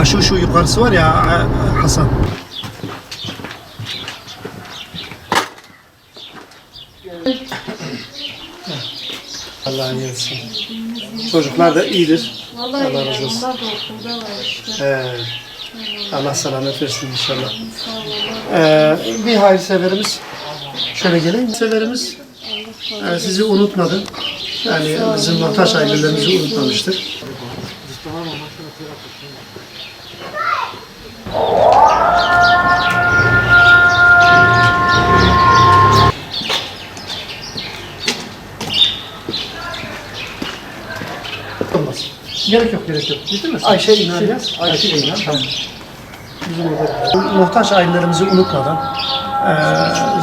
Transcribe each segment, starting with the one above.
Ha şu yukarısı var ya Hasan. Allah'ın yazsın. Çocuklar da iyidir. Vallahi Allah razı olsun. onlar da okulda var işte. Allah selamet versin inşallah. Sağ olun. Bir hayırseverimiz şöyle gelin. Severimiz sizi unutmadı. Yani bizim muhtaç ailelerimizi unutmamıştır. Olmaz. Gerek yok. Gitti mi? Ayşe İnan yaz. Ayşe İnan. Tamam. Bizim orada muhtaç ailelerimizi unutmadan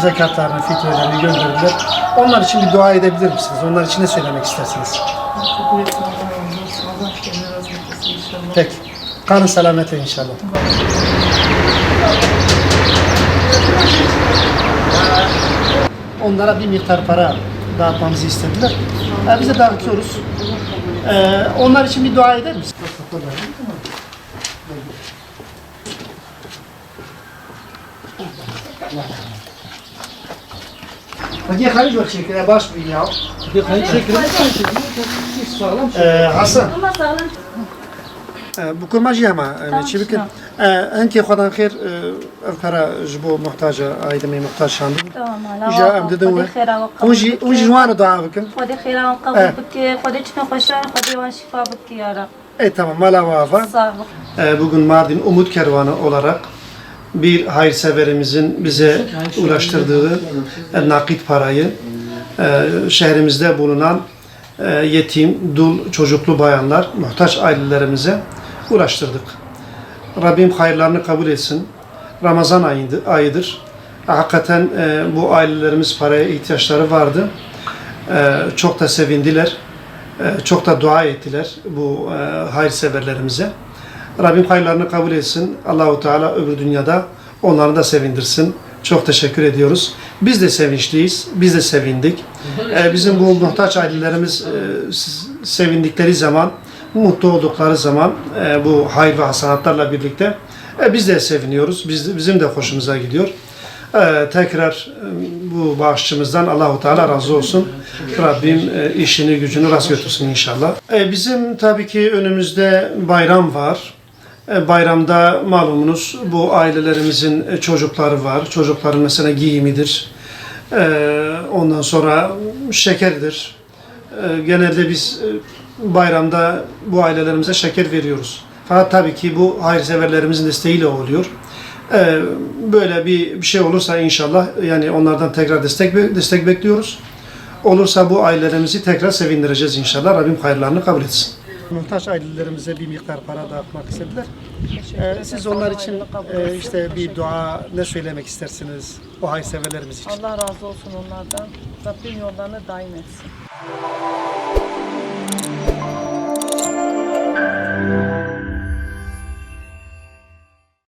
zekatlarını, fitrelerini gönderdiler. Onlar için bir dua edebilir misiniz? Onlar için ne söylemek istersiniz? Çok büyük Allah razı olsun. Allah kendine razı olsun inşallah. Peki. Kanın selameti inşallah. Onlara bir miktar para dağıtmamızı istediler. Biz de dağıtıyoruz. Onlar için bir dua eder misin? Hadi hayır yok şekilde baş bir ya. Hadi şekilde. Hasan. بكل ما جهة شي بكن أنت خدان خير أفكار جبو محتاجة أيضا من محتاج شاندو تمام جاء أمددو ونجي جوان دعاء بكن خدي خيرا وقبول بك خدي تشنو خشان خدي وان شفا بك يا رب. Tamam mala vafa. Sağ ol. Bugün Mardin Umut Kervanı olarak bir hayırseverimizin bize ulaştırdığı nakit parayı şehrimizde bulunan yetim, dul, çocuklu bayanlar, muhtaç ailelerimize ulaştırdık. Rabbim hayırlarını kabul etsin. Ramazan ayıdır. Hakikaten bu ailelerimiz paraya ihtiyaçları vardı. Çok da sevindiler. Çok da dua ettiler bu hayırseverlerimize. Rabbim hayırlarını kabul etsin. Allahu Teala öbür dünyada onları da sevindirsin. Çok teşekkür ediyoruz. Biz de sevinçliyiz. Biz de sevindik. Bizim bu muhtaç ailelerimiz sevindikleri zaman, mutlu oldukları zaman bu hayır ve hasanatlarla birlikte biz de seviniyoruz. Bizim de hoşumuza gidiyor. Tekrar bu bağışçımızdan Allahu Teala razı olsun. Rabbim işini gücünü rast götürsün inşallah. Bizim tabii ki önümüzde bayram var. Bayramda malumunuz bu ailelerimizin çocukları var. Çocukların mesela giyimidir. Ondan sonra şekerdir. Genelde biz bayramda bu ailelerimize şeker veriyoruz. Fakat tabii ki bu hayırseverlerimizin desteğiyle oluyor. Böyle bir şey olursa inşallah yani onlardan tekrar destek bekliyoruz. Olursa bu ailelerimizi tekrar sevindireceğiz inşallah. Rabbim hayırlarını kabul etsin. Muhtaç ailelerimize bir miktar para dağıtmak istediler. Siz onlar için işte bir dua ne söylemek istersiniz o hayırseverlerimiz için? Allah razı olsun onlardan. Rabbim yollarını daim etsin.